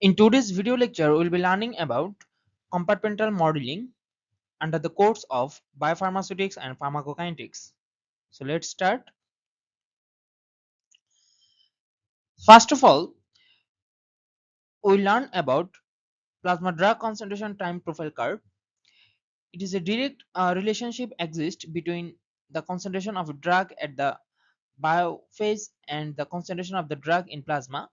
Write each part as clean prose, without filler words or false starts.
In today's video lecture, we'll be learning about compartmental modeling under the course of biopharmaceutics and pharmacokinetics. So let's start. First of all, we learn about plasma drug concentration time profile curve. It is a direct relationship exists between the concentration of a drug at the biophase and the concentration of the drug in plasma.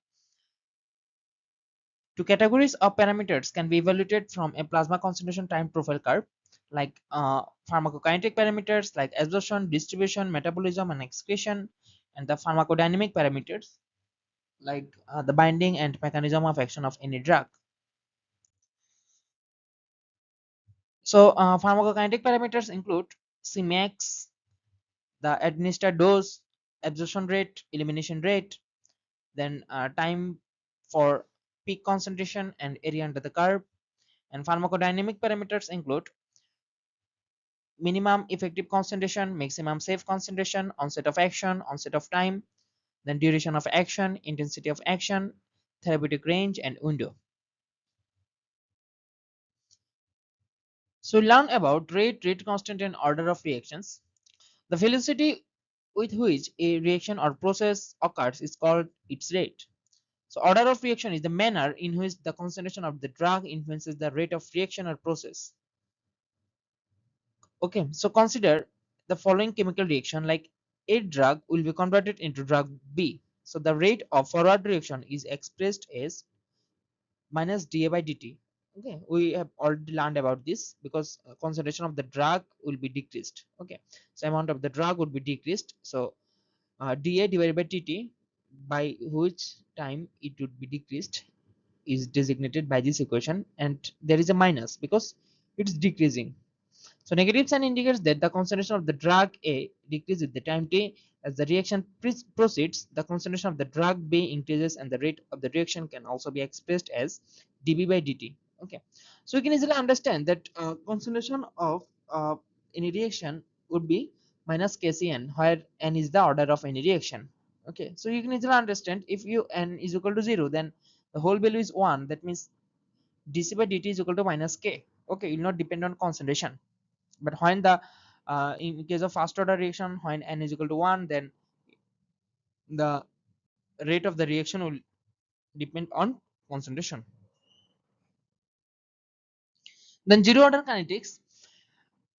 Two categories of parameters can be evaluated from a plasma concentration time profile curve, like pharmacokinetic parameters like absorption, distribution, metabolism, and excretion, and the pharmacodynamic parameters like the binding and mechanism of action of any drug. So, pharmacokinetic parameters include Cmax, the administered dose, absorption rate, elimination rate, then time for peak concentration and area under the curve. And pharmacodynamic parameters include minimum effective concentration, maximum safe concentration, onset of action, onset of time, then duration of action, intensity of action, therapeutic range, and window. So we learn about rate constant, and order of reactions. The velocity with which a reaction or process occurs is called its rate. So order of reaction is the manner in which the concentration of the drug influences the rate of reaction or process. Okay, so consider the following chemical reaction, like a drug will be converted into drug B. So the rate of forward reaction is expressed as minus dA by dt. Okay, we have already learned about this because concentration of the drug will be decreased. Okay, so amount of the drug would be decreased. So dA divided by dt, by which time it would be decreased, is designated by this equation, and there is a minus because it's decreasing. So negative sign indicates that the concentration of the drug A decreases with the time t. As the reaction proceeds, the concentration of the drug B increases, and the rate of the reaction can also be expressed as dB by dt. Okay, so you can easily understand that concentration of any reaction would be minus Kcn, where n is the order of any reaction. Okay, so you can easily understand if you n is equal to 0, then the whole value is 1. That means dc by dt is equal to minus k. Okay, it will not depend on concentration. But when the in case of first order reaction, when n is equal to 1, then the rate of the reaction will depend on concentration. Then zero order kinetics,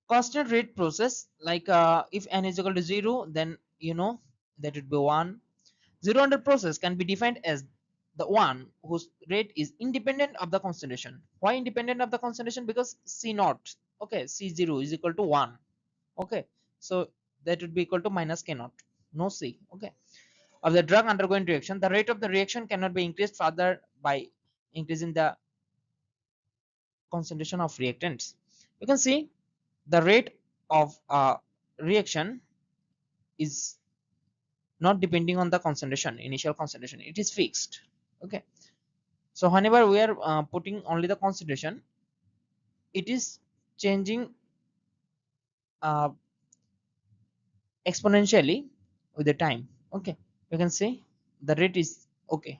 constant rate process, like if n is equal to 0, then you know that would be 1. Zero order process can be defined as the one whose rate is independent of the concentration. Why independent of the concentration? Because c naught, okay, c0 is equal to 1. Okay, so that would be equal to minus k naught, no c. Okay, of the drug undergoing reaction, the rate of the reaction cannot be increased further by increasing the concentration of reactants. You can see the rate of reaction is not depending on the concentration, initial concentration, it is fixed. Okay, so whenever we are putting only the concentration, it is changing uh, exponentially with the time. Okay, you can see the rate is okay.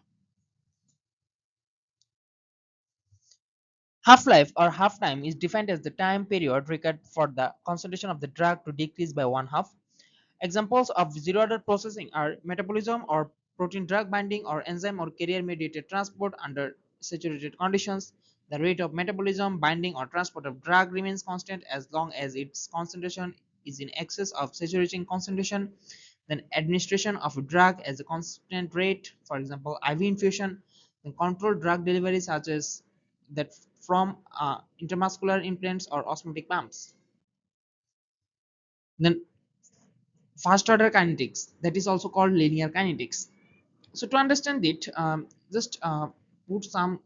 Half-life or half-time is defined as the time period required for the concentration of the drug to decrease by one half. Examples of zero-order processing are metabolism or protein drug binding, or enzyme or carrier-mediated transport under saturated conditions. The rate of metabolism, binding, or transport of drug remains constant as long as its concentration is in excess of saturating concentration. Then administration of a drug as a constant rate, for example, IV infusion. Then controlled drug delivery, such as that from intramuscular implants or osmotic pumps. Then first order kinetics, that is also called linear kinetics. So to understand it, just put some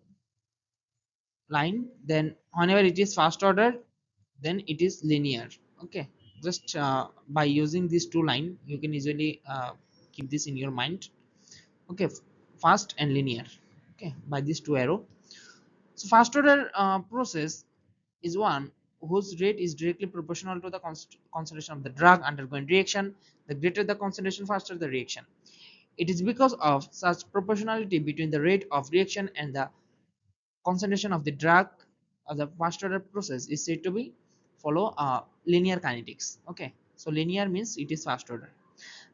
line, then whenever it is first order, then it is linear. Okay, just by using these two line, you can easily keep this in your mind. Okay, fast and linear. Okay, by these two arrow. So fast order process is one whose rate is directly proportional to the concentration of the drug undergoing reaction. The greater the concentration, faster the reaction. It is because of such proportionality between the rate of reaction and the concentration of the drug of the first order process is said to be follow linear kinetics. Okay, so linear means it is first order.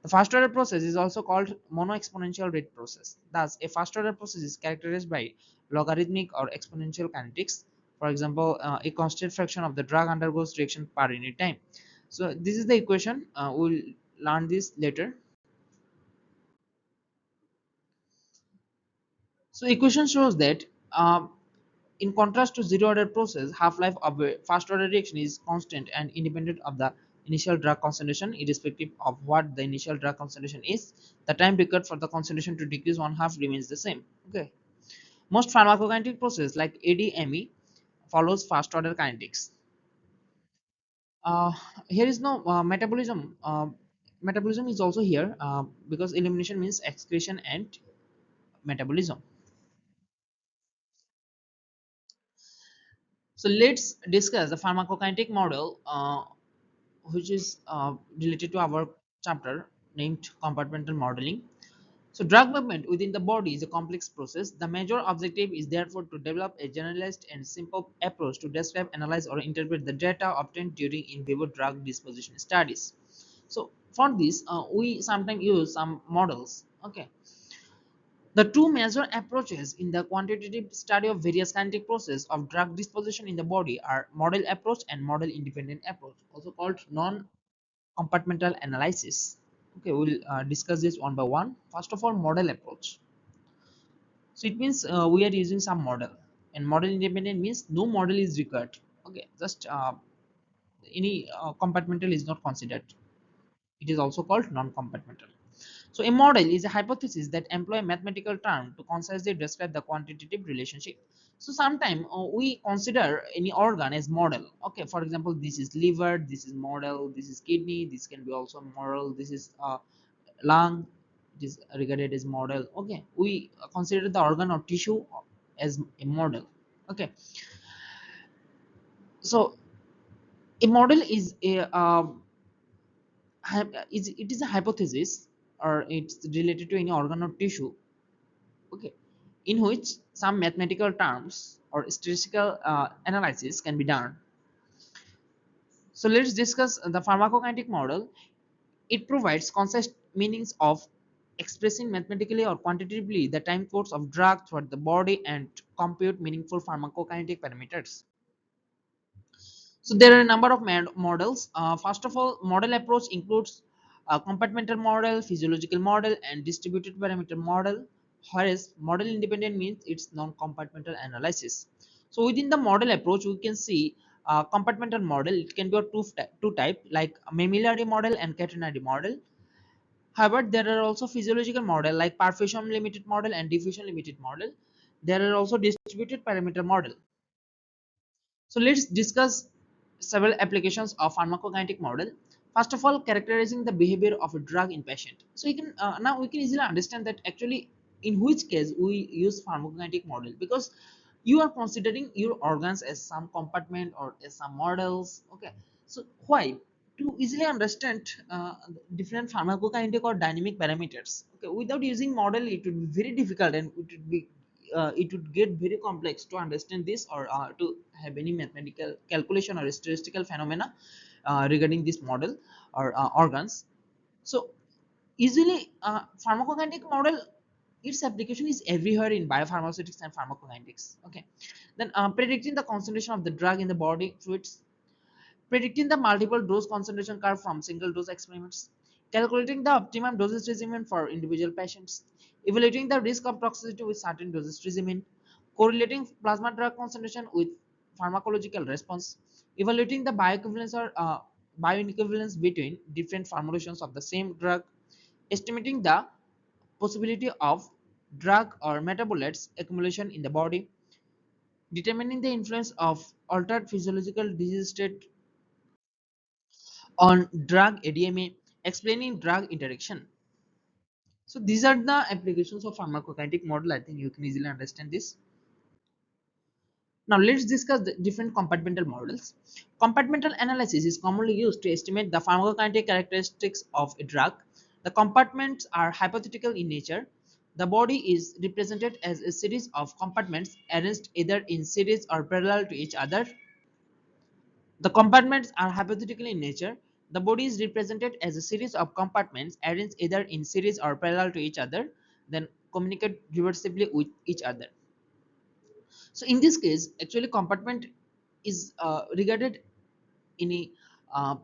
The first order process is also called mono-exponential rate process. Thus, a first order process is characterized by logarithmic or exponential kinetics. For example, a constant fraction of the drug undergoes reaction per unit time. So this is the equation. We'll learn this later. So equation shows that in contrast to zero order process, half-life of a first order reaction is constant and independent of the initial drug concentration, irrespective of what the initial drug concentration is. The time required for the concentration to decrease one half remains the same. Okay. Most pharmacokinetic process like ADME follows first order kinetics. Uh, Here is no metabolism. Metabolism is also here because elimination means excretion and metabolism. So let's discuss the pharmacokinetic model, which is related to our chapter named compartmental modeling. So drug movement within the body is a complex process. The major objective is therefore to develop a generalized and simple approach to describe, analyze, or interpret the data obtained during in vivo drug disposition studies. So for this, we sometimes use some models. Okay, the two major approaches in the quantitative study of various kinetic processes of drug disposition in the body are model approach and model independent approach, also called non-compartmental analysis. Okay, we'll discuss this one by one. First of all, model approach. So it means we are using some model, and model independent means no model is required. Okay, just any compartmental is not considered. It is also called non-compartmental. So a model is a hypothesis that employ a mathematical term to concisely describe the quantitative relationship. So sometimes we consider any organ as model. Okay, for example, this is liver, this is model, this is kidney, this can be also model, this is lung, it is regarded as model. Okay, we consider the organ or tissue as a model. Okay, so a model is a it is a hypothesis or it's related to any organ or tissue. Okay, in which some mathematical terms or statistical analysis can be done. So let's discuss the pharmacokinetic model. It provides concise meanings of expressing mathematically or quantitatively the time course of drug throughout the body and compute meaningful pharmacokinetic parameters. So there are a number of models. First of all, model approach includes a compartmental model, physiological model, and distributed parameter model. Whereas model independent means it's non-compartmental analysis. So within the model approach, we can see compartmental model. It can be a two type like a mammillary model and catenary model. However, there are also physiological model like perfusion limited model and diffusion limited model. There are also distributed parameter model. So let's discuss several applications of pharmacokinetic model. First of all, characterizing the behavior of a drug in patient. So you can now we can easily understand that actually in which case we use pharmacokinetic model, because you are considering your organs as some compartment or as some models. Okay, so why? To easily understand different pharmacokinetic or dynamic parameters. Okay, without using model, it would be very difficult and it would get very complex to understand this or to have any mathematical calculation or statistical phenomena regarding this model or organs. So easily pharmacokinetic model, its application is everywhere in biopharmaceutics and pharmacokinetics. Okay, then predicting the concentration of the drug in the body fluids, predicting the multiple dose concentration curve from single dose experiments, calculating the optimum dosage regimen for individual patients, evaluating the risk of toxicity with certain dosage regimen, correlating plasma drug concentration with pharmacological response, evaluating the bioequivalence or bioequivalence between different formulations of the same drug, estimating the possibility of drug or metabolites accumulation in the body, determining the influence of altered physiological disease state on drug ADME, explaining drug interaction. So these are the applications of pharmacokinetic model. I think you can easily understand this. Now let's discuss the different compartmental models. Compartmental analysis is commonly used to estimate the pharmacokinetic characteristics of a drug. The compartments are hypothetical in nature. The body is represented as a series of compartments arranged either in series or parallel to each other. The compartments are hypothetical in nature. The body is represented as a series of compartments arranged either in series or parallel to each other, then communicate reversibly with each other. So in this case, actually compartment is regarded in a uh,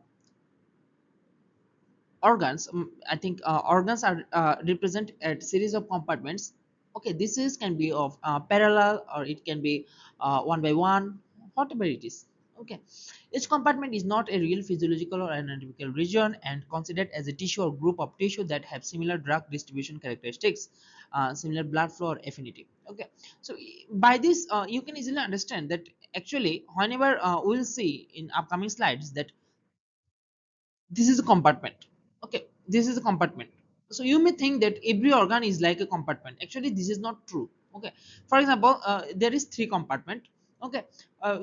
organs. I think organs are represent a series of compartments. Okay, this is can be of parallel, or it can be one by one, whatever it is. Okay, each compartment is not a real physiological or anatomical region and considered as a tissue or group of tissue that have similar drug distribution characteristics, similar blood flow or affinity. Okay, so by this you can easily understand that actually whenever we'll see in upcoming slides that this is a compartment. Okay, this is a compartment. So you may think that every organ is like a compartment. Actually this is not true. Okay, for example, there is three compartment. Okay,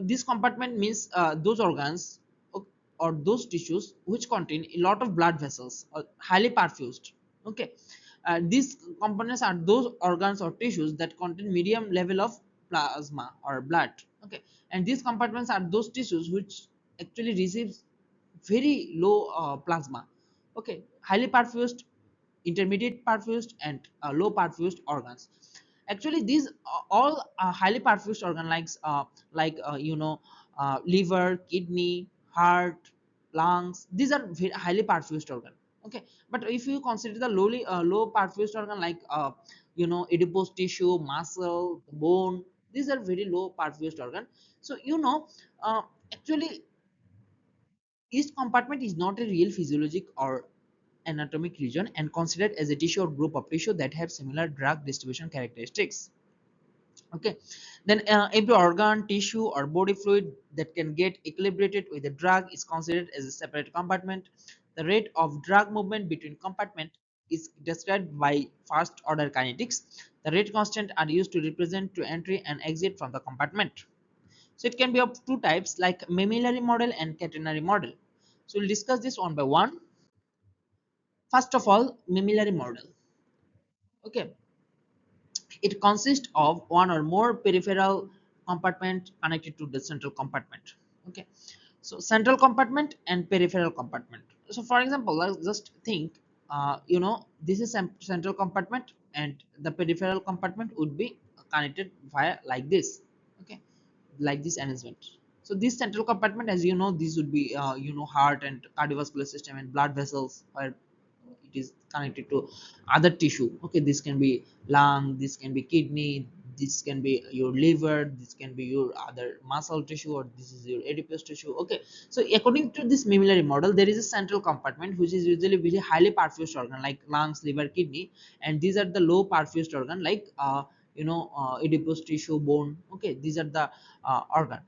this compartment means those organs or those tissues which contain a lot of blood vessels or highly perfused. Okay, these components are those organs or tissues that contain medium level of plasma or blood. Okay, and these compartments are those tissues which actually receives very low plasma. Okay, highly perfused, intermediate perfused, and low perfused organs. Actually these all highly perfused organ like liver, kidney, heart, lungs, these are very highly perfused organ. Okay, but if you consider the low perfused organ like adipose tissue, muscle, bone, these are very low perfused organ. So uh, actually each compartment is not a real physiologic or anatomic region and considered as a tissue or group of tissue that have similar drug distribution characteristics. Okay, then every organ, tissue, or body fluid that can get equilibrated with a drug is considered as a separate compartment. The rate of drug movement between compartment is described by first order kinetics. The rate constant are used to represent to entry and exit from the compartment. So it can be of two types like mammillary model and catenary model. So we'll discuss this one by one. First of all, mammillary model. Okay, it consists of one or more peripheral compartment connected to the central compartment. Okay, so central compartment and peripheral compartment. So for example, let's just think, this is central compartment and the peripheral compartment would be connected via like this. Okay, like this arrangement. So this central compartment, as you know, this would be heart and cardiovascular system and blood vessels where it is connected to other tissue. Okay, this can be lung, this can be kidney, this can be your liver, this can be your other muscle tissue, or this is your adipose tissue. Okay, so according to this mammillary model, there is a central compartment which is usually very highly perfused organ like lungs, liver, kidney, and these are the low perfused organ like adipose tissue, bone. Okay, these are the organ.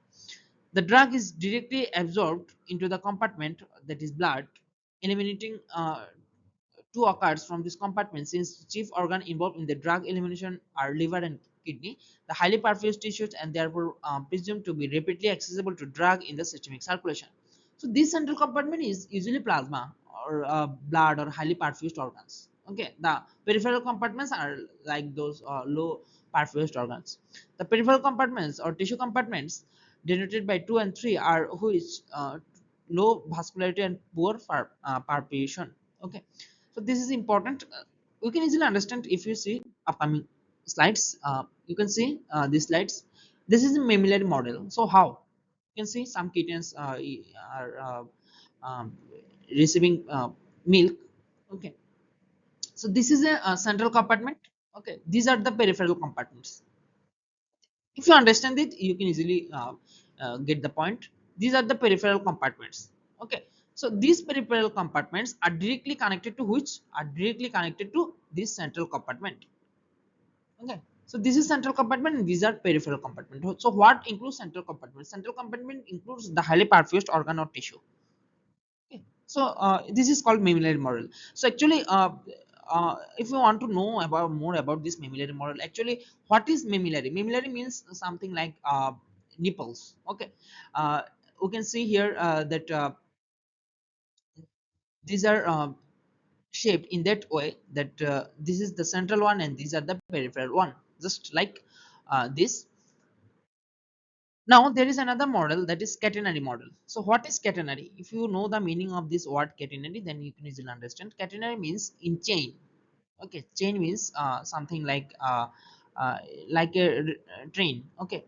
The drug is directly absorbed into the compartment, that is blood, eliminating two occurs from this compartment. Since chief organ involved in the drug elimination are liver and kidney, the highly perfused tissues and therefore presumed to be rapidly accessible to drug in the systemic circulation. So this central compartment is usually plasma or blood or highly perfused organs. Okay, the peripheral compartments are like those low perfused organs. The peripheral compartments or tissue compartments denoted by 2 and 3 are which low vascularity and poor perfusion. Okay, so this is important. You can easily understand if you see upcoming slides. You can see these slides. This is a mammillary model. So how you can see some kittens are receiving milk. Okay, so this is a central compartment. Okay, these are the peripheral compartments. If you understand it, you can easily get the point. These are the peripheral compartments. Okay, so these peripheral compartments are directly connected to which are directly connected to this central compartment. Okay, so this is central compartment and these are peripheral compartment. So what includes central compartment? Central compartment includes the highly perfused organ or tissue. Okay, so this is called mammillary model. So actually if you want to know about more about this mammillary model, actually what is mammillary? Mammillary means something like nipples. Okay, uh, we can see here that these are shaped in that way that this is the central one and these are the peripheral one, just like this. Now there is another model, that is catenary model. So what is catenary? If you know the meaning of this word catenary, then you can easily understand. Catenary means in chain. Okay, chain means something uh, like a train. Okay,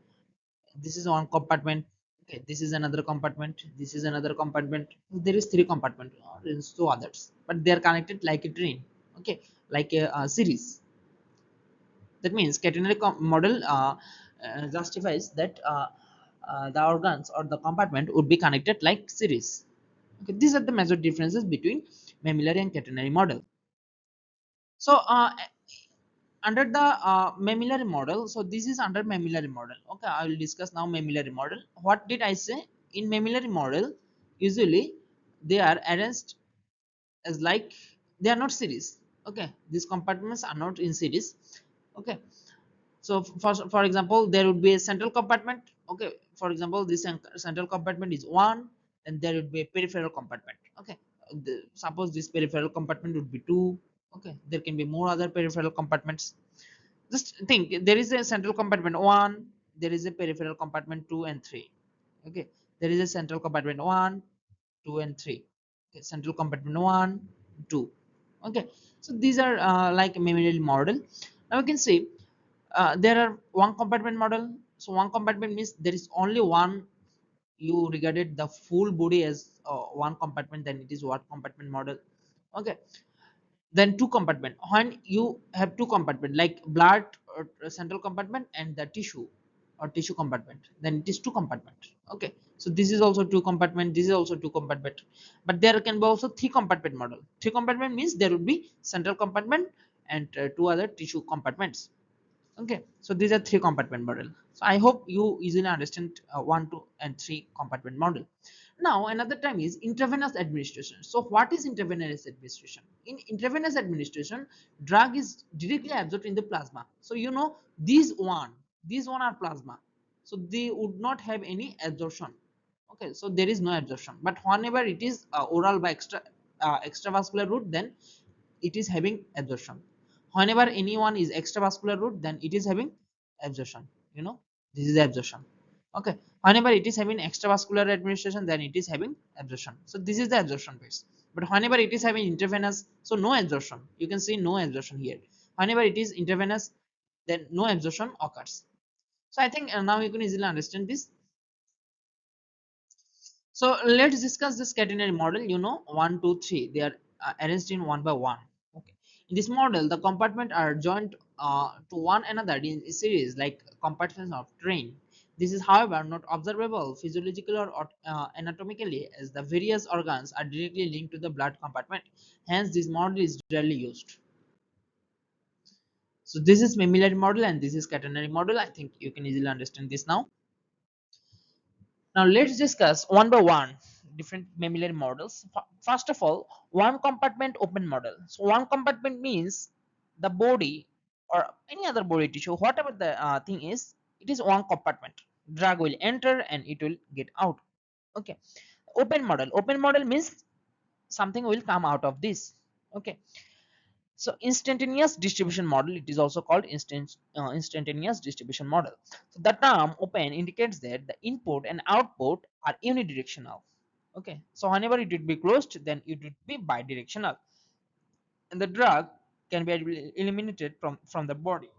this is one compartment. Okay, this is another compartment, this is another compartment, there is three compartment, there is two others, but they are connected like a train. Okay, like a series. That means catenary model justifies that the organs or the compartment would be connected like series. Okay, these are the major differences between mammillary and catenary model. So under the mammillary model, so this is under mammillary model. Okay, I will discuss now mammillary model. What did I say? In mammillary model, usually they are arranged as like they are not series. Okay, these compartments are not in series. Okay, so for example, there would be a central compartment. Okay, for example, this central compartment is one, and there would be a peripheral compartment. Okay, suppose this peripheral compartment would be two. Okay, there can be more other peripheral compartments. Just think, there is a central compartment one, there is a peripheral compartment two and three. Okay, there is a central compartment one, two and three. Okay, central compartment one, two. Okay, so these are like a mammillary model. Now we can see there are one compartment model. So one compartment means there is only one. You regarded the full body as one compartment, then it is one compartment model. Okay, then two compartment, when you have two compartment like blood or central compartment and the tissue or tissue compartment, then it is two compartment. Okay, so this is also two compartment, this is also two compartment. But there can be also three compartment model. Three compartment means there would be central compartment and two other tissue compartments. Okay, so these are three compartment model. So I hope you easily understand one, two, and three compartment model. Now another time is intravenous administration. So what is intravenous administration? In intravenous administration, drug is directly absorbed in the plasma. So you know these one are plasma, so they would not have any absorption. Okay, so there is no absorption. But whenever it is oral by extravascular route, then it is having absorption. Whenever anyone is extravascular route, then it is having absorption. You know, this is the absorption. Okay, whenever it is having extravascular administration, then it is having absorption. So this is the absorption phase. But whenever it is having intravenous, so no absorption. You can see no absorption here. Whenever it is intravenous, then no absorption occurs. So I think now you can easily understand this. So let's discuss this catenary model. You know, one, two, three. They are arranged in one by one. Okay. In this model, the compartments are joined to one another in a series like compartments of train. This is, however, not observable physiologically or anatomically, as the various organs are directly linked to the blood compartment. Hence, this model is rarely used. So this is mammillary model and this is catenary model. I think you can easily understand this now. Now let's discuss one by one different mammillary models. First of all, one compartment open model. So one compartment means the body or any other body tissue, whatever the thing is, it is one compartment. Drug will enter and it will get out. Okay. Open model. Open model means something will come out of this. Okay. So instantaneous distribution model, it is also called instantaneous distribution model. So the term open indicates that the input and output are unidirectional. Okay, so whenever it would be closed, then it would be bidirectional, and the drug can be eliminated from the body.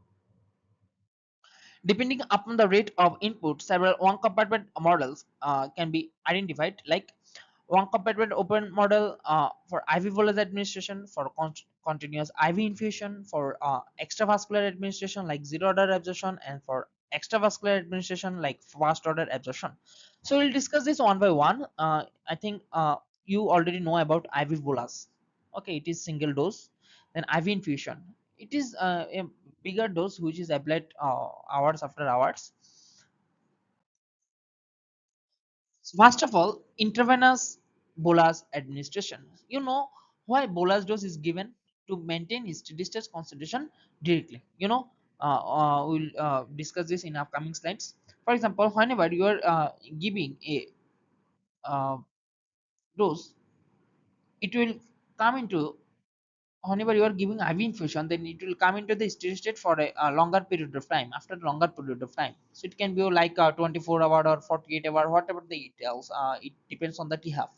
Depending upon the rate of input, several one compartment models can be identified, like one compartment open model for IV bolus administration, for continuous IV infusion, for extravascular administration like zero order absorption, and for extravascular administration like fast order absorption. So we'll discuss this one by one. I think you already know about IV bolus. Okay, it is single dose. Then IV infusion, it is a bigger dose which is applied hours after hours. So first of all, intravenous bolus administration. You know why bolus dose is given? To maintain steady state concentration directly. You know, we'll discuss this in upcoming slides. For example, whenever you are giving a uh, dose, it will come into whenever you are giving IV infusion, then it will come into the steady state for a longer period of time. After a longer period of time, so it can be like 24 hour or 48 hour, whatever the it tells. It depends on the THAF.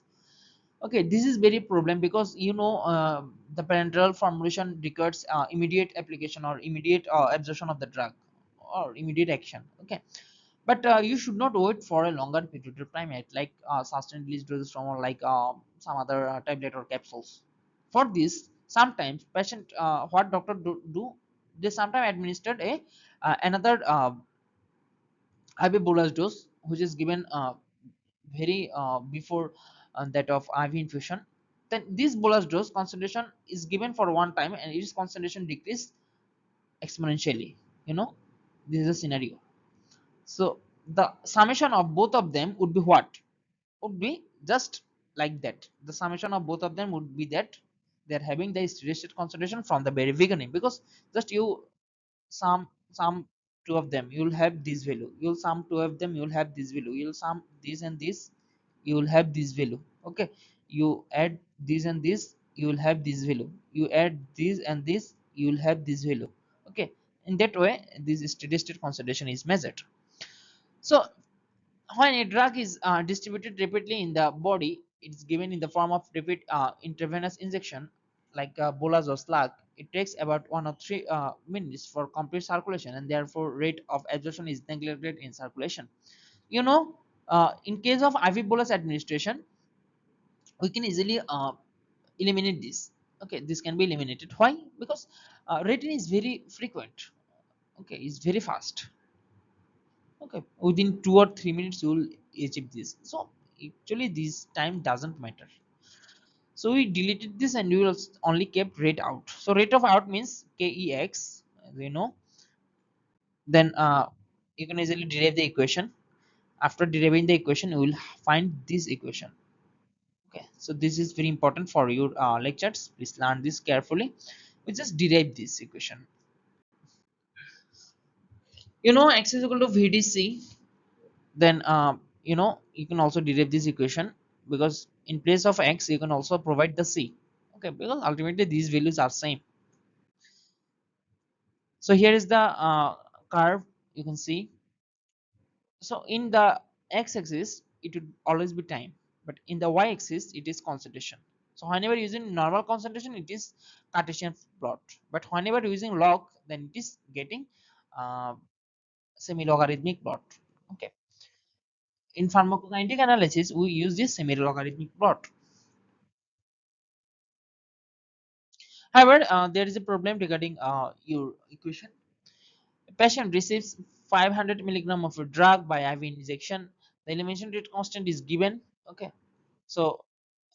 Okay, this is very problem because the parenteral formulation requires immediate application or immediate absorption of the drug or immediate action. Okay, but you should not wait for a longer period of time at like sustained release doses from or like some other tablet or capsules. For this, sometimes patient what doctor do, they sometimes administered a another IV bolus dose which is given very before that of IV infusion. Then this bolus dose concentration is given for one time and its concentration decrease exponentially. You know, this is a scenario. So the summation of both of them would be what? Would be just like that. The summation of both of them would be that they're having the steady state concentration from the very beginning, because just you sum two of them, you'll have this value. You'll sum two of them, you'll have this value. You'll sum this and this, you will have this value. Okay, you add this and this, you will have this value. You add this and this, you will have this value. Okay, in that way this steady state concentration is measured. So when a drug is distributed rapidly in the body, it's given in the form of repeat intravenous injection like bolus or slug. It takes about 1 or 3 minutes for complete circulation, and therefore rate of absorption is neglected in circulation. You know, in case of IV bolus administration, we can easily eliminate this. Okay, this can be eliminated. Why? Because rating is very frequent. Okay, it's very fast. Okay, within 2 or 3 minutes you will achieve this. So actually this time doesn't matter. So we deleted this and we will only kept rate out. So rate of out means kex, as we know. Then you can easily derive the equation. After deriving the equation, you will find this equation. Okay, so this is very important for your lectures. Please learn this carefully. We just derive this equation. X is equal to VDC. Then you can also derive this equation, because in place of x you can also provide the c. Okay, because ultimately these values are same. So here is the curve you can see. So in the x-axis it would always be time, but in the y-axis it is concentration. So whenever using normal concentration it is Cartesian plot, but whenever using log then it is getting uh, semi logarithmic plot. Okay, in pharmacokinetic analysis we use this semi logarithmic plot. However, there is a problem regarding your equation. A patient receives 500 milligram of a drug by IV injection. The elimination rate constant is given. Okay, so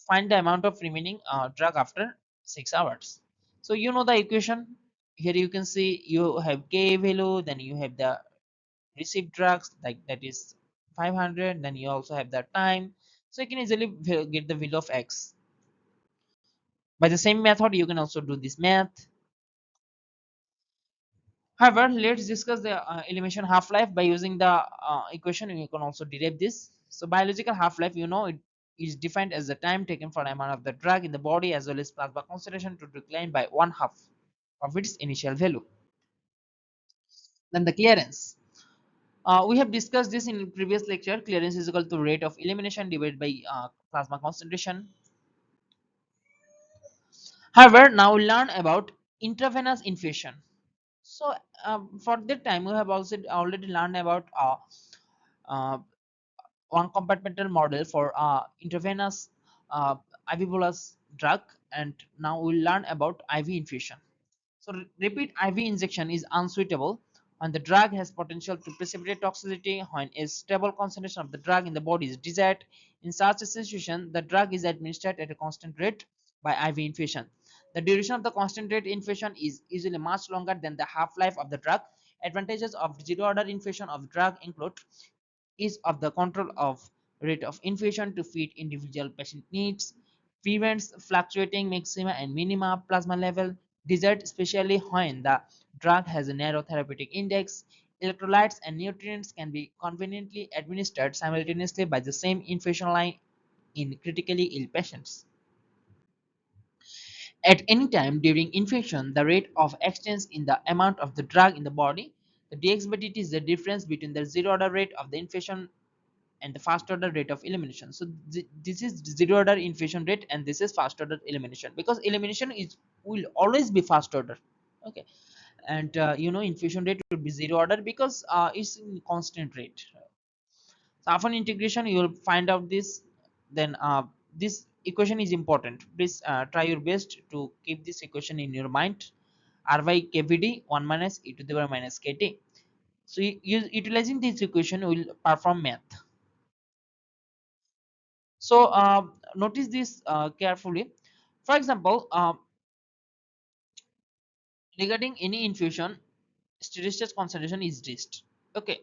find the amount of remaining drug after 6 hours. So you know the equation. Here you can see you have K value, then you have the received drugs, like that is 500, then you also have the time. So you can easily get the value of X. By the same method, you can also do this math. However, let's discuss the elimination half-life by using the equation. You can also derive this. So biological half-life, it is defined as the time taken for the amount of the drug in the body as well as plasma concentration to decline by one half of its initial value. Then the clearance. We have discussed this in previous lecture. Clearance is equal to rate of elimination divided by plasma concentration. However, now we learn about intravenous infusion. So for that time, we have also already learned about uh, one-compartmental model for intravenous IV bolus drug, and now we'll learn about IV infusion. So repeat IV injection is unsuitable when the drug has potential to precipitate toxicity, when a stable concentration of the drug in the body is desired. In such a situation, the drug is administered at a constant rate by IV infusion. The duration of the constant rate infusion is usually much longer than the half-life of the drug. Advantages of zero-order infusion of drug include ease of the control of rate of infusion to fit individual patient needs, prevents fluctuating maxima and minima plasma level, desired especially when the drug has a narrow therapeutic index. Electrolytes and nutrients can be conveniently administered simultaneously by the same infusion line in critically ill patients. At any time during infection, the rate of exchange in the amount of the drug in the body, the dx by dt is the difference between the zero order rate of the infection and the first order rate of elimination. So this is zero order infection rate and this is first order elimination, because elimination is will always be first order. Okay, and infusion rate will be zero order because it's in constant rate. So after integration you will find out this. Then this equation is important. Please try your best to keep this equation in your mind. R by kvd 1 minus e to the power minus kt. So utilizing this equation will perform math. So notice this carefully. For example, regarding any infusion, steady state concentration is reached. Okay,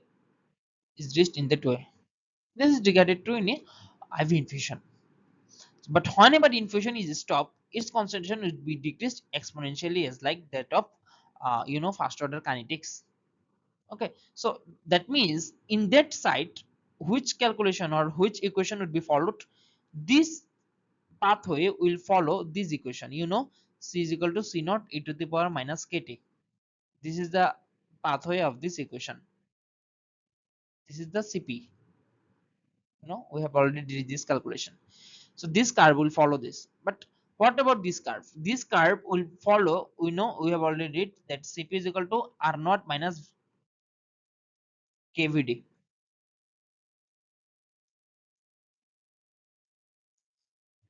is reached in that way. This is regarded to any IV infusion. But whenever infusion is stopped, its concentration will be decreased exponentially as like that of first order kinetics. Okay, so that means in that site, which calculation or which equation would be followed, this pathway will follow this equation. C is equal to C naught e to the power minus kt. This is the pathway of this equation. This is the CP. We have already did this calculation. So this curve will follow this. But what about this curve? This curve will follow, we have already did that CP is equal to R naught minus KVD.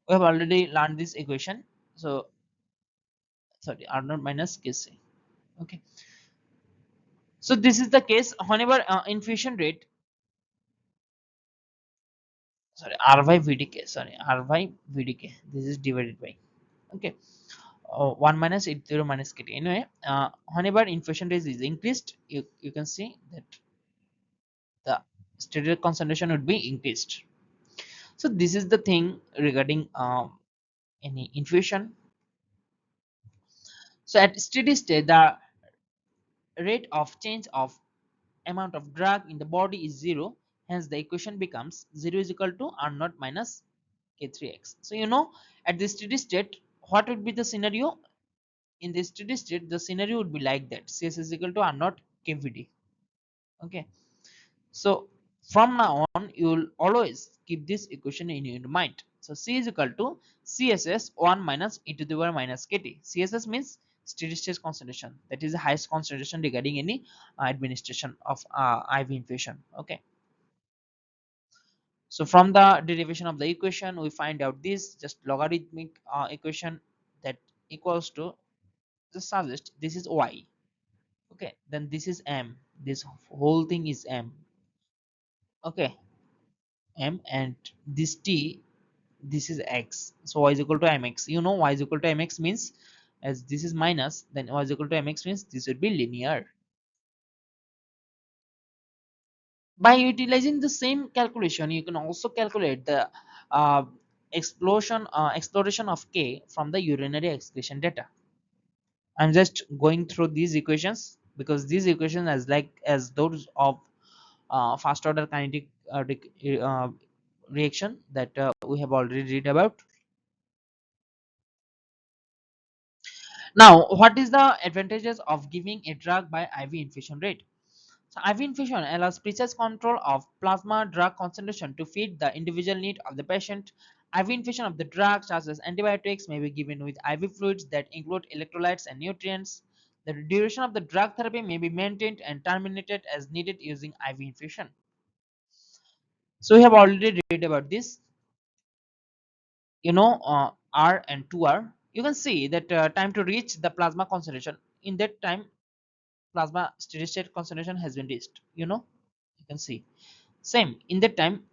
We have already learned this equation. So sorry, R naught minus KC. Okay. So this is the case whenever infusion rate, sorry, R by VDK, sorry, R by VDK. This is divided by, okay, 1 minus 80 minus kt. Anyway, whenever infusion rate is increased, you can see that the steroid concentration would be increased. So this is the thing regarding any infusion. So at steady state, the rate of change of amount of drug in the body is zero. Hence, the equation becomes 0 is equal to R naught minus K3x. So at the steady state, what would be the scenario? In the steady state, the scenario would be like that: CS is equal to R naught KVD. Okay. So from now on, you will always keep this equation in your mind. So C is equal to CSS 1 minus e to the power minus kt. CSS means steady state concentration. That is the highest concentration regarding any administration of IV infusion. Okay. So from the derivation of the equation, we find out this just logarithmic equation that equals to, just suggest this is y. Okay. Then this is m. This whole thing is m. Okay, m, and this t, this is x. So y is equal to mx. Y is equal to mx means, as this is minus, then y is equal to mx means this would be linear. By utilizing the same calculation, you can also calculate the uh, exploration of k from the urinary excretion data. I'm just going through these equations because these equations as those of first order kinetic reaction that we have already read about. Now, what is the advantages of giving a drug by IV infusion rate? So IV infusion allows precise control of plasma drug concentration to fit the individual need of the patient. IV infusion of the drugs such as antibiotics may be given with IV fluids that include electrolytes and nutrients. The duration of the drug therapy may be maintained and terminated as needed using IV infusion. So we have already read about this. R and 2R. You can see that time to reach the plasma concentration. In that time, plasma steady state concentration has been reached. You can see. Same in that time,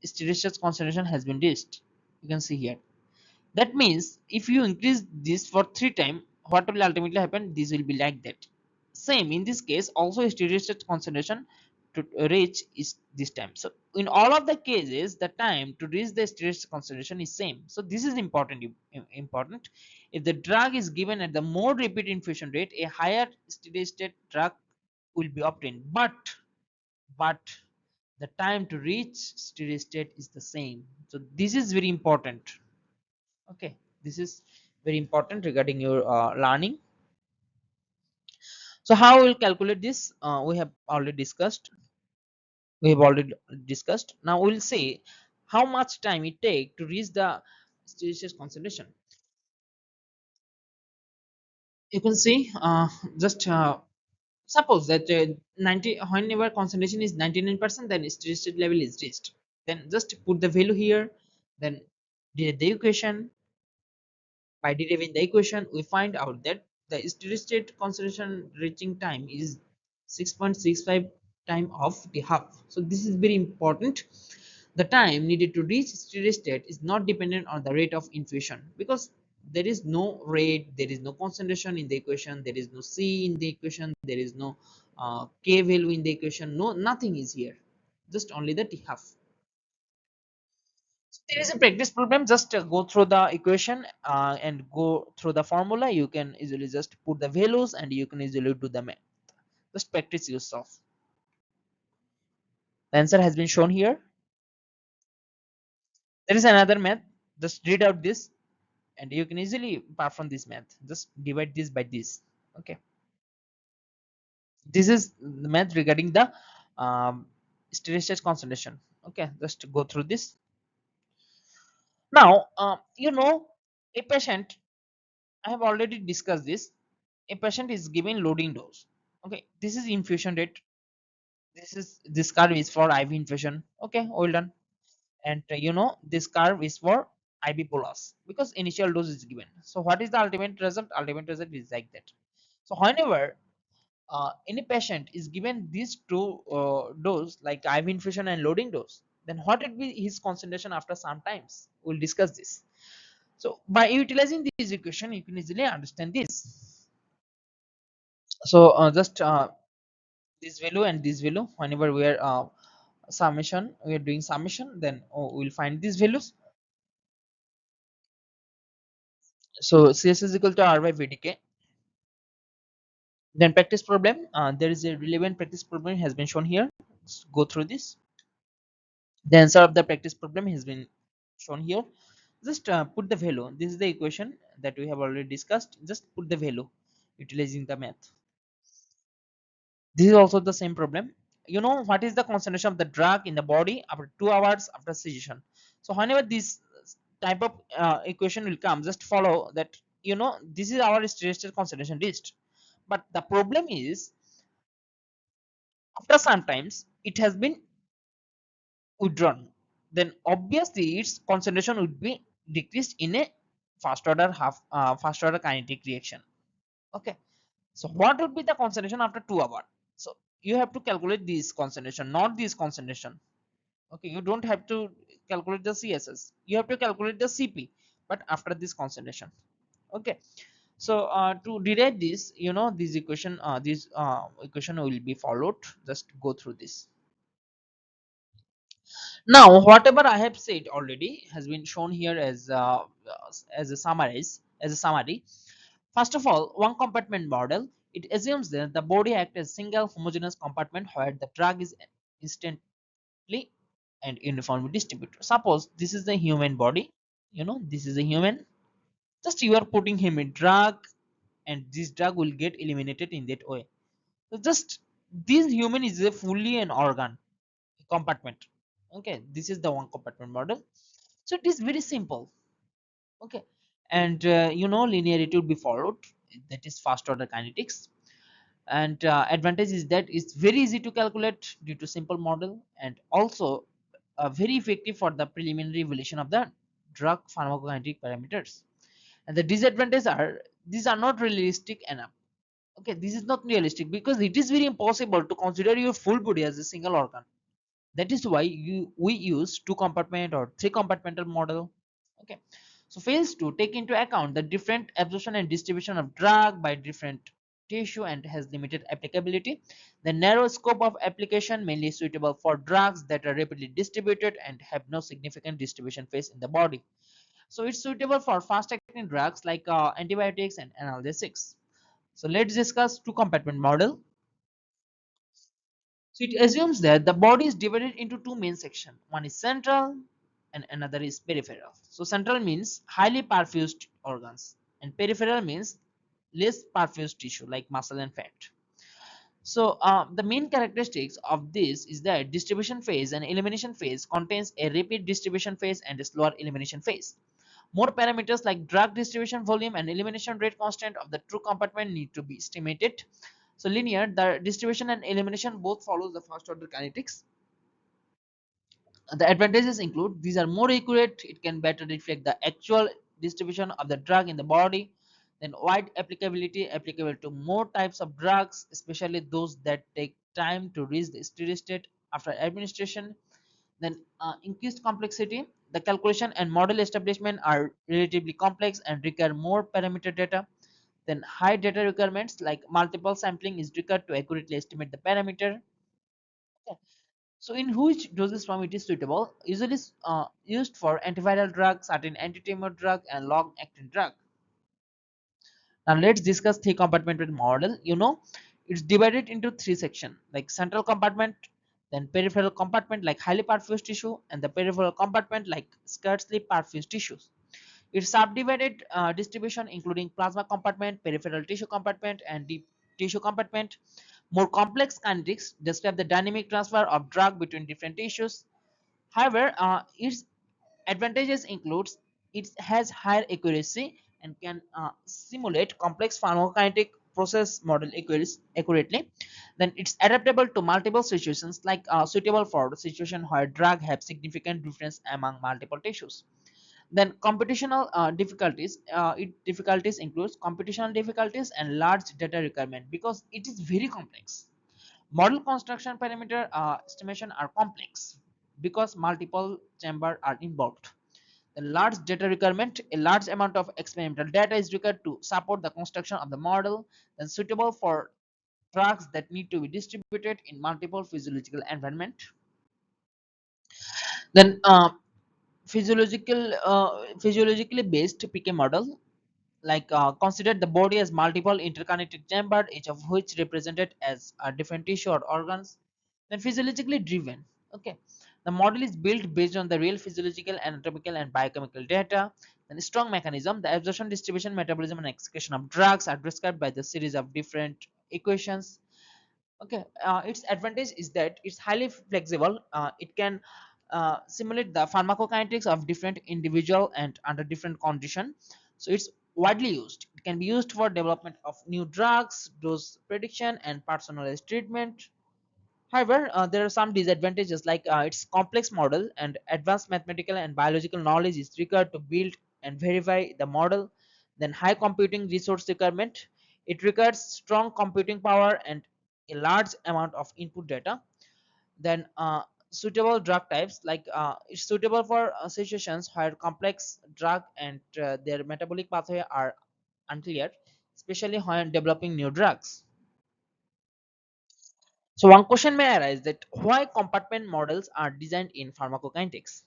steady state concentration has been reached. You can see here. That means if you increase this for 3 times, what will ultimately happen? This will be like that. Same in this case, also steady state concentration to reach is this time. So in all of the cases, the time to reach the steady state concentration is same. So this is important. If the drug is given at the more repeat infusion rate, a higher steady state drug will be obtained. But the time to reach steady state is the same. So this is very important. Okay, this is very important regarding your learning. So how we'll calculate this? We have already discussed. Now we'll say how much time it take to reach the steady state concentration. You can see just suppose that 90, whenever concentration is 99%, then steady state level is reached. Then just put the value here, then derive the equation. By deriving the equation, we find out that the steady state concentration reaching time is 6.65 time of the half. So this is very important. The time needed to reach steady state is not dependent on the rate of infusion, because there is no rate, there is no concentration in the equation, there is no C in the equation, there is no K value in the equation, no, nothing is here, just only the T half. So there is a practice problem. Just go through the equation and go through the formula. You can easily just put the values and you can easily do the math. Just practice yourself. The answer has been shown here. There is another math. Just read out this and you can easily perform this math. Just divide this by this. Okay. This is the math regarding the steady state concentration. Okay. Just go through this. Now, a patient, I have already discussed this. A patient is given loading dose. Okay, this is infusion rate. This curve is for IV infusion. Okay, well done. And this curve is for IV bolus because initial dose is given. So what is the ultimate result? Ultimate result is like that. So whenever any patient is given these two dose like IV infusion and loading dose, then what will be his concentration after some times? We'll discuss this. So by utilizing this equation, you can easily understand this. So just this value and this value, whenever we are we are doing summation, then we'll find these values. So CS is equal to R by VDK. Then practice problem, there is a relevant practice problem has been shown here. Let's go through this. The answer of the practice problem has been shown here. Just put the value. This is the equation that we have already discussed. Just put the value utilizing the math. This is also the same problem. You know what is the concentration of the drug in the body after 2 hours after cessation? So whenever this type of equation will come, just follow that. This is our steady state concentration reached. But the problem is, after some times it has been withdrawn. Then obviously its concentration would be decreased in a first order kinetic reaction. Okay. So what would be the concentration after 2 hours? So you have to calculate this concentration, not this concentration. Okay, you don't have to calculate the CSS. You have to calculate the CP, but after this concentration. Okay. So to derive this, this equation will be followed. Just go through this. Now, whatever I have said already has been shown here as a summary. First of all, one compartment model. It assumes that the body acts as a single homogeneous compartment where the drug is instantly and uniformly distributed. Suppose this is the human body. This is a human. Just you are putting him in drug, and this drug will get eliminated in that way. So just this human is a fully an organ compartment. Okay, this is the one compartment model. So it is very simple. Okay, and linearity will be followed. That is first order kinetics. And advantage is that it's very easy to calculate due to simple model, and also very effective for the preliminary evaluation of the drug pharmacokinetic parameters. And the disadvantages are these are not realistic enough. Okay, this is not realistic because it is very impossible to consider your full body as a single organ. That is why we use two compartment or three compartmental model. Okay, so fails to take into account the different absorption and distribution of drug by different tissue and has limited applicability. The narrow scope of application mainly suitable for drugs that are rapidly distributed and have no significant distribution phase in the body. So it's suitable for fast acting drugs like antibiotics and analgesics. So let's discuss two compartment model. So it assumes that the body is divided into two main sections. One is central and another is peripheral. So central means highly perfused organs. and peripheral means less perfused tissue like muscle and fat. So the main characteristics of this is that distribution phase and elimination phase contains a rapid distribution phase and a slower elimination phase. More parameters like drug distribution volume and elimination rate constant of the true compartment need to be estimated. So linear, the distribution and elimination both follow the first order kinetics. The advantages include these are more accurate, it can better reflect the actual distribution of the drug in the body, then wide applicability, applicable to more types of drugs, especially those that take time to reach the steady state after administration. Then increased complexity, the calculation and model establishment are relatively complex and require more parameter data. Then high data requirements like multiple sampling is required to accurately estimate the parameter. So in which dosage form it is suitable? Usually used for antiviral drug, certain anti-tumor drug, and long-acting drug. Now let's discuss three compartmental model. It's divided into three sections like central compartment, then peripheral compartment like highly perfused tissue, and the peripheral compartment like scarcely perfused tissues. It's subdivided distribution including plasma compartment, peripheral tissue compartment, and deep tissue compartment. More complex kinetics describe the dynamic transfer of drug between different tissues. However, its advantages includes it has higher accuracy and can simulate complex pharmacokinetic process model accurately. Then it's adaptable to multiple situations like suitable for the situation where drug have significant difference among multiple tissues. Then computational difficulties includes computational difficulties and large data requirement because it is very complex. Model construction parameter estimation are complex because multiple chambers are involved. The large data requirement, a large amount of experimental data is required to support the construction of the model, then suitable for drugs that need to be distributed in multiple physiological environment. Then physiologically based PK model like consider the body as multiple interconnected chamber, each of which represented as a different tissue or organs. Then physiologically driven. Okay, the model is built based on the real physiological, anatomical, and biochemical data. Then strong mechanism, the absorption, distribution, metabolism, and excretion of drugs are described by the series of different equations. Okay, its advantage is that it's highly flexible. It can simulate the pharmacokinetics of different individual and under different condition. So it's widely used. It can be used for development of new drugs, dose prediction, and personalized treatment. However, there are some disadvantages like its complex model and advanced mathematical and biological knowledge is required to build and verify the model. Then high computing resource requirement. It requires strong computing power and a large amount of input data. Then suitable drug types like it's suitable for situations where complex drug and their metabolic pathway are unclear, especially when developing new drugs. So one question may arise that why compartment models are designed in pharmacokinetics.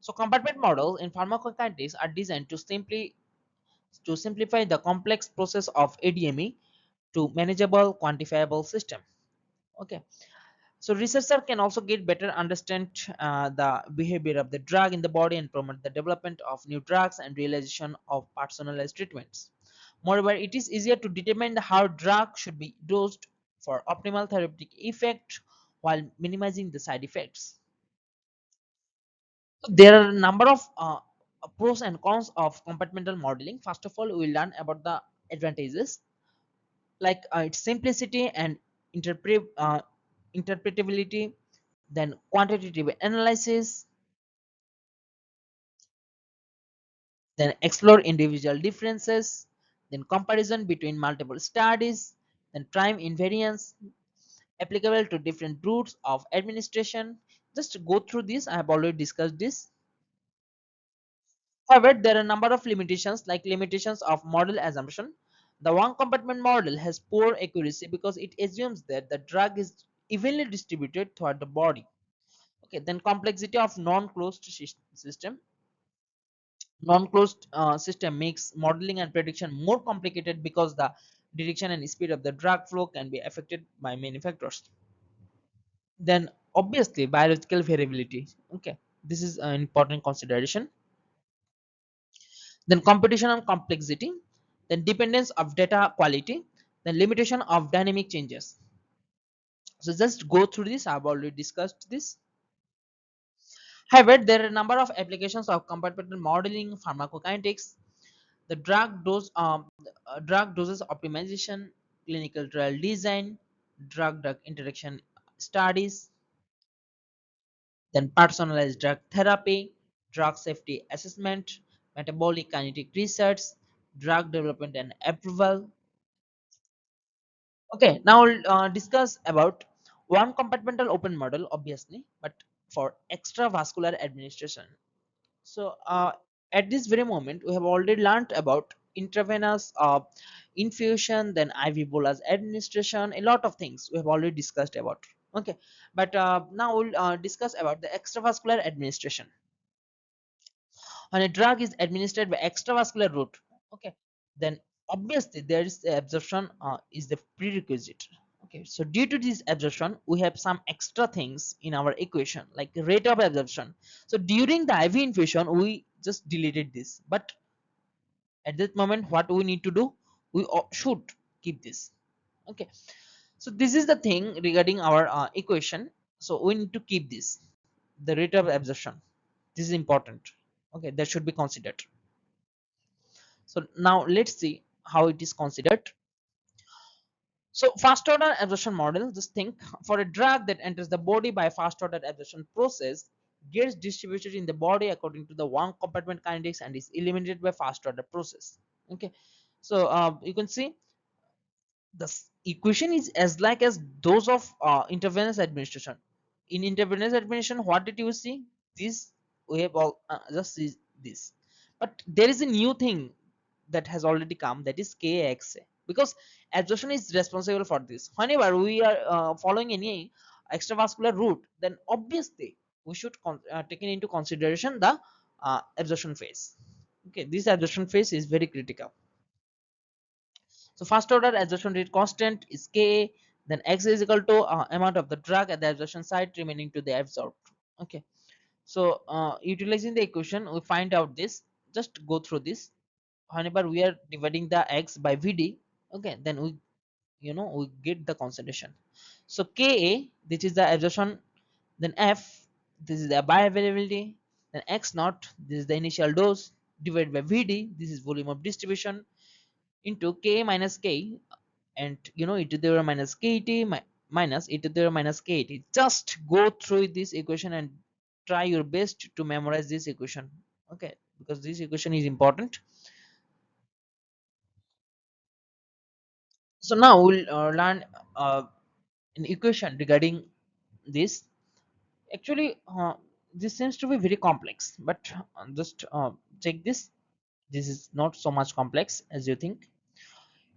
So compartment models in pharmacokinetics are designed to simplify the complex process of ADME to manageable quantifiable system. Okay. So researcher can also get better understand the behavior of the drug in the body and promote the development of new drugs and realization of personalized treatments. Moreover, it is easier to determine how drug should be dosed for optimal therapeutic effect while minimizing the side effects. So there are a number of pros and cons of compartmental modeling. First of all, we will learn about the advantages like its simplicity and interpretability, then quantitative analysis, then explore individual differences, then comparison between multiple studies, then time invariance applicable to different routes of administration. Just to go through this, I have already discussed this. However, there are a number of limitations like limitations of model assumption. The one compartment model has poor accuracy because it assumes that the drug is evenly distributed throughout the body. Okay, then complexity of non-closed system. Non-closed system makes modeling and prediction more complicated because the direction and speed of the drug flow can be affected by many factors. Then obviously biological variability. Okay, this is an important consideration. Then competition and complexity. then dependence of data quality, then limitation of dynamic changes. So just go through this. I've already discussed this. However, there are a number of applications of compartmental modeling, pharmacokinetics, the drug doses optimization, clinical trial design, drug interaction studies, then personalized drug therapy, drug safety assessment, metabolic kinetic research, drug development and approval. Okay, now we'll discuss about one compartmental open model, obviously, but for extravascular administration. So at this very moment, we have already learned about intravenous infusion, then IV bolus administration, a lot of things we have already discussed about. Okay, but now we'll discuss about the extravascular administration. When a drug is administered by extravascular route, okay, then obviously there is the absorption is the prerequisite. Okay, so due to this absorption, we have some extra things in our equation like rate of absorption. So during the IV infusion, we just deleted this, but at that moment, what we need to do, we should keep this. Okay, so this is the thing regarding our equation. So we need to keep this, the rate of absorption. This is important. Okay, that should be considered. So now let's see how it is considered. So first order absorption model, just think for a drug that enters the body by first order absorption process, gets distributed in the body according to the one compartment kinetics and is eliminated by first order process. Okay, so you can see the equation is as like as those of intravenous administration. In intravenous administration, what did you see? This we have all just see this, but there is a new thing that has already come, that is KXA, because absorption is responsible for this. Whenever we are following any extravascular route, then obviously we should take into consideration the absorption phase. Okay, this absorption phase is very critical. So first order absorption rate constant is Ka, then X is equal to amount of the drug at the absorption site remaining to the absorbed. Okay, so utilizing the equation, we find out this. Just go through this. Whenever we are dividing the X by Vd, okay, then we we get the concentration. So Ka, this is the absorption, then F, this is the bioavailability, then X naught, this is the initial dose, divided by Vd, this is volume of distribution, into K minus K, and e to the power minus kt minus e to the power minus kt. Just go through this equation and try your best to memorize this equation. Okay, because this equation is important. So now we'll learn an equation regarding this. Actually, this seems to be very complex, but just check this. This is not so much complex as you think.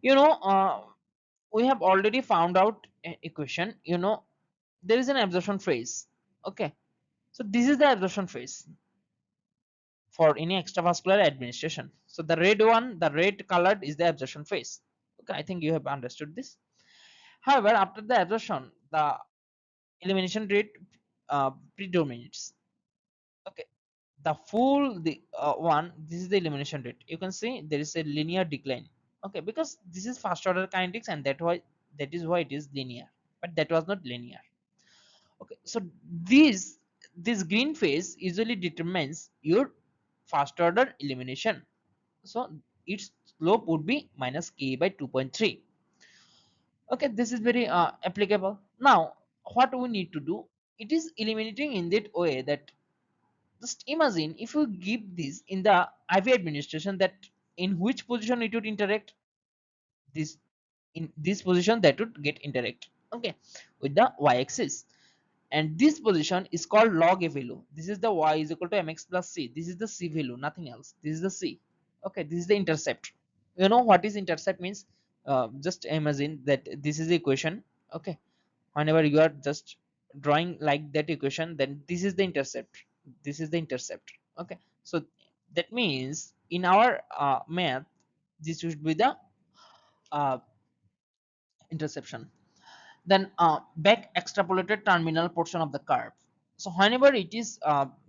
You know, we have already found out an equation. There is an absorption phase. Okay, so this is the absorption phase for any extravascular administration. So the red one, the red colored is the absorption phase. Okay, I think you have understood this. However, after the absorption, the elimination rate predominates. Okay, the full one, this is the elimination rate. You can see there is a linear decline. Okay, because this is first order kinetics, and that is why it is linear, but that was not linear. Okay, so this green phase usually determines your first order elimination. So its slope would be minus k by 2.3. Okay, this is very applicable. Now what we need to do, it is eliminating in that way that, just imagine if you give this in the IV administration, that in which position it would interact, this in this position that would get interact, okay, with the y-axis, and this position is called log a value. This is the y is equal to mx plus c. This is the c value, nothing else. This is the c. Okay, this is the intercept. You know what is intercept means? Just imagine that this is the equation. Okay, whenever you are just drawing like that equation, then this is the intercept. This is the intercept. Okay, so that means in our math, this should be the uh, interception. Then back extrapolated terminal portion of the curve. So whenever it is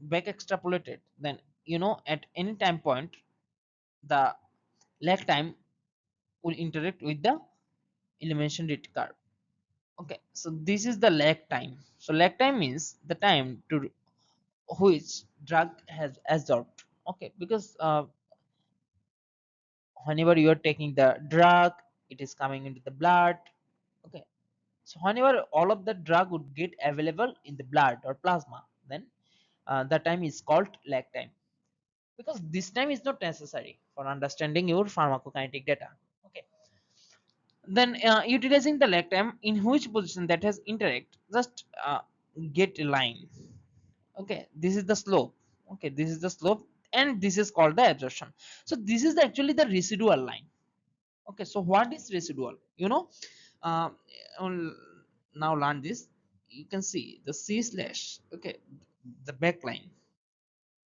back extrapolated, then at any time point, the lag time will interact with the elimination rate curve. Okay, so this is the lag time. So lag time means the time to which drug has absorbed. Okay, because whenever you are taking the drug, it is coming into the blood. Okay, so whenever all of the drug would get available in the blood or plasma, then the time is called lag time, because this time is not necessary for understanding your pharmacokinetic data. Okay, then utilizing the lag time, in which position that has interact, just get a line. Okay, this is the slope. Okay, this is the slope, and this is called the absorption. So this is actually the residual line. Okay, so what is residual, uh, um, now learn this. You can see the c slash, okay, the back line.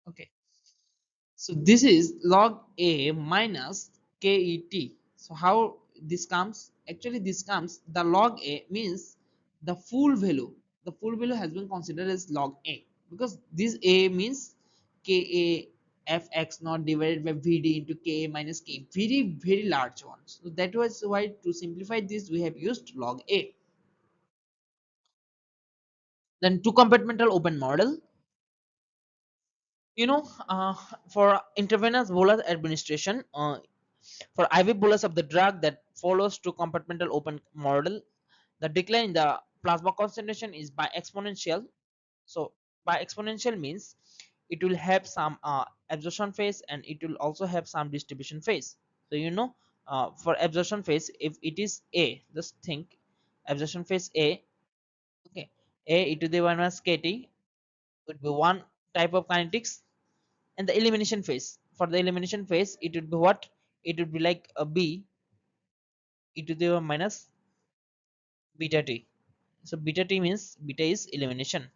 Okay, so this is log a minus ket. So how this comes? Actually, this comes, the log a means the full value. The full value has been considered as log a, because this a means ka fx not divided by vd into ka minus k, very very large one. So that was why, to simplify this, we have used log a. Then two compartmental open model. You know, for intravenous bolus administration, for IV bolus of the drug that follows to compartmental open model, the decline in the plasma concentration is by exponential. So by exponential means it will have some absorption phase, and it will also have some distribution phase. So for absorption phase, if it is A, just think absorption phase A. Okay, A e to the 1 minus kt would be one type of kinetics. And the elimination phase, for the elimination phase, it would be what? It would be like a B e to the 1 minus beta t. So beta t means beta is elimination.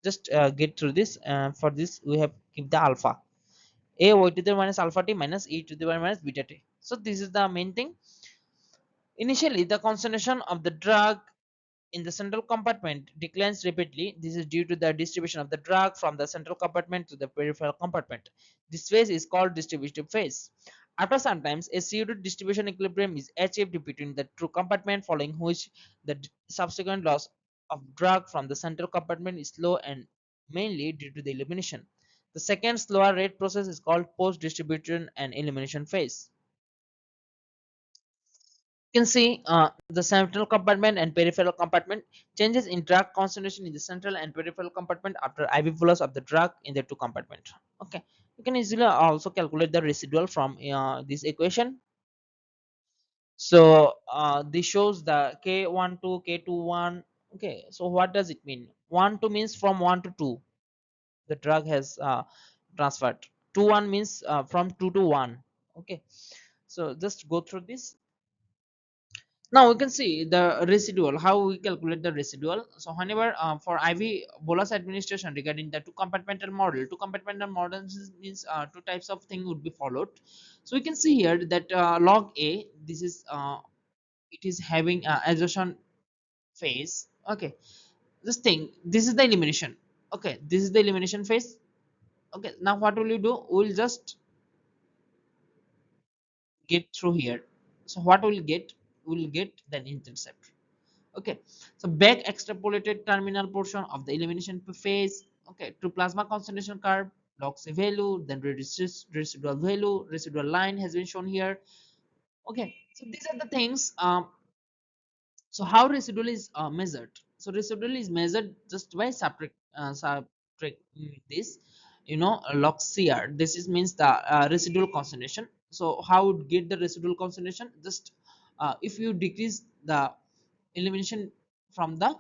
Just get through this. For this we have keep the alpha, a y to the minus alpha t minus e to the 1 minus beta t. So this is the main thing. Initially the concentration of the drug in the central compartment declines rapidly. This is due to the distribution of the drug from the central compartment to the peripheral compartment. This phase is called distributive phase. After some time, a pseudo distribution equilibrium is achieved between the two compartments, following which the subsequent loss of drug from the central compartment is slow and mainly due to the elimination. The second slower rate process is called post distribution and elimination phase. You can see the central compartment and peripheral compartment. Changes in drug concentration in the central and peripheral compartment after IV bolus of the drug in the two compartment. Okay, you can easily also calculate the residual from this equation. So this shows the k12 k21. Okay, so what does it mean? 1 2 means from 1 to 2 the drug has transferred. 2 1 means from 2 to 1. Okay, so just go through this. Now we can see the residual, how we calculate the residual. So whenever for IV bolus administration, regarding the two compartmental model, two compartmental models means two types of thing would be followed. So we can see here that log a, this is it is having absorption phase. Okay, this thing, this is the elimination. Okay, this is the elimination phase. Okay, now what will you do? We'll just get through here. So what we'll get? We'll get the intercept. Okay, so back extrapolated terminal portion of the elimination phase, okay, to plasma concentration curve, log C value, then residual value, residual line has been shown here. Okay, so these are the things. So how residual is measured? So residual is measured just by subtracting this, log CR. This is means the residual concentration. So how would get the residual concentration? Just if you decrease the elimination from the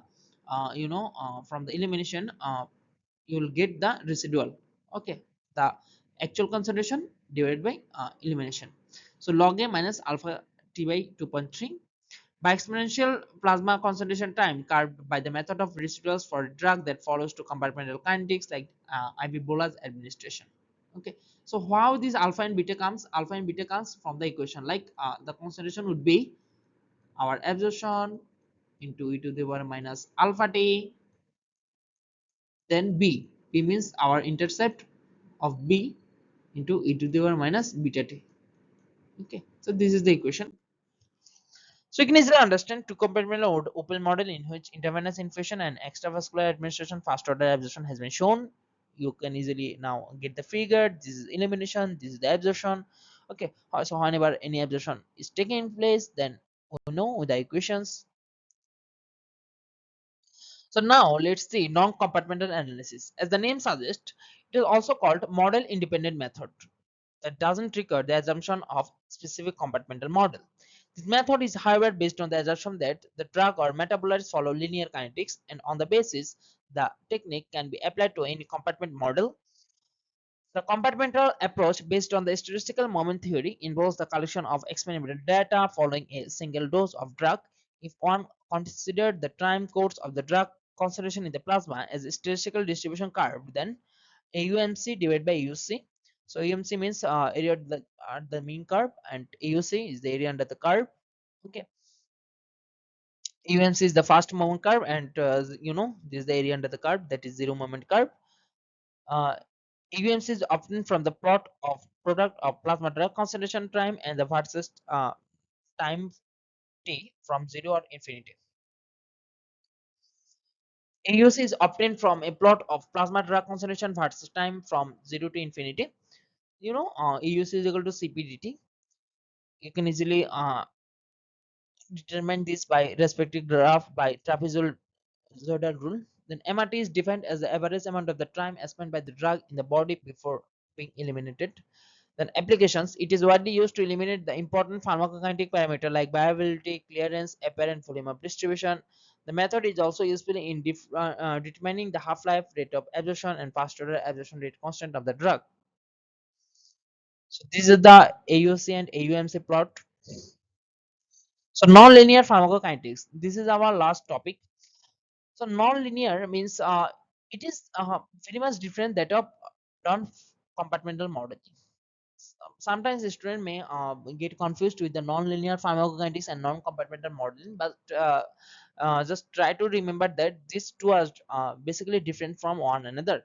from the elimination, you will get the residual. Okay, the actual concentration divided by elimination. So log A minus alpha t by 2.3 by exponential plasma concentration time carved by the method of residuals for a drug that follows to compartmental kinetics like IV bolus administration. Okay, so how this alpha and beta comes? Alpha and beta comes from the equation, like the concentration would be our absorption into e to the power minus alpha t, then b means our intercept of b into e to the power minus beta t. Okay, So this is the equation. So you can easily understand two-compartmental open model in which intravenous infusion and extravascular administration fast order absorption has been shown. You can easily now get the figure. This is elimination. This is the absorption. Okay. So whenever any absorption is taking place, then we know the equations. So now let's see non-compartmental analysis. As the name suggests, it is also called model independent method that doesn't trigger the assumption of specific compartmental model. This method is however based on the assumption that the drug or metabolites follow linear kinetics, and on the basis the technique can be applied to any compartment model. The compartmental approach based on the statistical moment theory involves the collection of experimental data following a single dose of drug. If one considered the time course of the drug concentration in the plasma as a statistical distribution curve, then AUMC divided by AUC. So AUMC means area at the mean curve, and AUC is the area under the curve. Okay, AUMC is the fast moment curve, and this is the area under the curve, that is zero moment curve. Uh, AUMC is obtained from the plot of product of plasma drug concentration time and the versus time t from 0 or infinity. AUC is obtained from a plot of plasma drug concentration versus time from 0 to infinity. AUC is equal to CPDT. You can easily determine this by respective graph by trapezoidal rule. Then MRT is defined as the average amount of the time spent by the drug in the body before being eliminated. Then applications, it is widely used to eliminate the important pharmacokinetic parameter like viability, clearance, apparent volume of distribution. The method is also useful in determining the half-life, rate of absorption, and fast order absorption rate constant of the drug. So this is the AUC and AUMC plot. So non-linear pharmacokinetics. This is our last topic. So non-linear means it is very much different that of non-compartmental model. Sometimes the student may get confused with the non-linear pharmacokinetics and non-compartmental modeling, but just try to remember that these two are basically different from one another.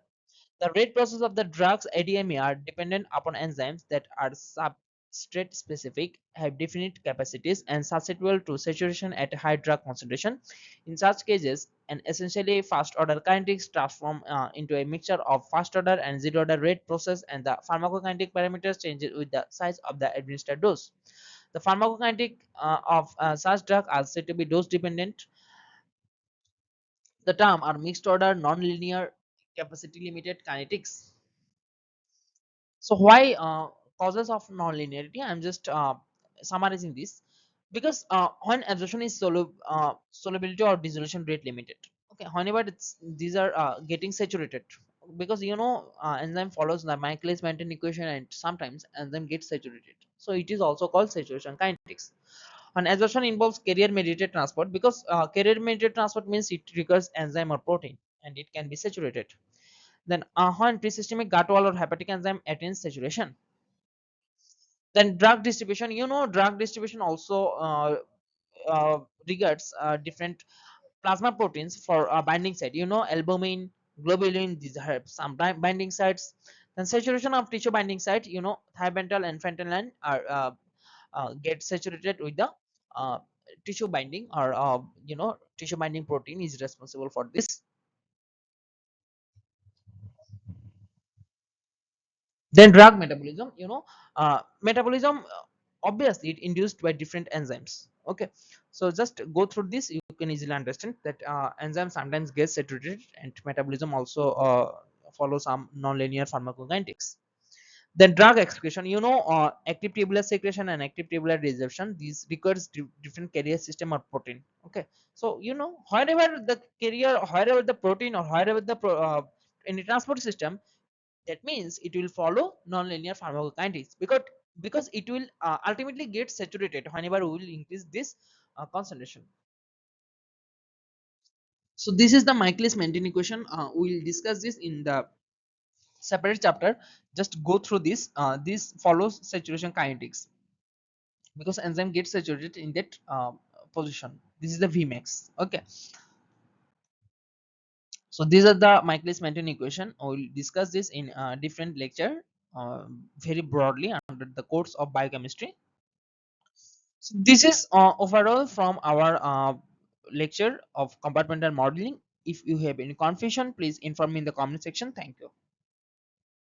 The rate process of the drugs ADME are dependent upon enzymes that are substrate specific, have definite capacities, and susceptible to saturation at high drug concentration. In such cases, an essentially fast order kinetics transform into a mixture of fast order and zero order rate process, and the pharmacokinetic parameters change with the size of the administered dose. The pharmacokinetic of such drug are said to be dose dependent. The term are mixed order, non-linear, capacity limited kinetics. So why causes of non-linearity? I'm just summarizing this because when absorption is solubility or dissolution rate limited. Okay, whenever these are getting saturated, because enzyme follows the Michaelis-Menten equation, and sometimes enzyme gets saturated. So it is also called saturation kinetics. And absorption involves carrier mediated transport because carrier mediated transport means it triggers enzyme or protein, and it can be saturated. Then when pre-systemic gut wall or hepatic enzyme attains saturation. Then drug distribution, drug distribution also uh, regards different plasma proteins for binding site. Albumin, globulin, these have some binding sites. Then saturation of tissue binding site, thibental and phenylalanine are get saturated with the uh, tissue binding, or tissue binding protein is responsible for this. Then drug metabolism, metabolism, obviously it induced by different enzymes. Okay, so just go through this, you can easily understand that enzymes sometimes get saturated, and metabolism also follows some nonlinear pharmacokinetics. Then drug excretion, active tubular secretion and active tubular resorption, these requires different carrier system or protein. Okay, so wherever the carrier, wherever the protein, or wherever the any transport system, that means it will follow non-linear pharmacokinetics, because it will ultimately get saturated whenever we will increase this concentration. So this is the Michaelis-Menten equation. We will discuss this in the separate chapter. Just go through this. This follows saturation kinetics because enzyme gets saturated in that position. This is the Vmax. Okay, so these are the Michaelis-Menten equation. We will discuss this in a different lecture, very broadly under the course of biochemistry. So this is overall from our lecture of compartmental modeling. If you have any confusion, please inform me in the comment section. Thank you.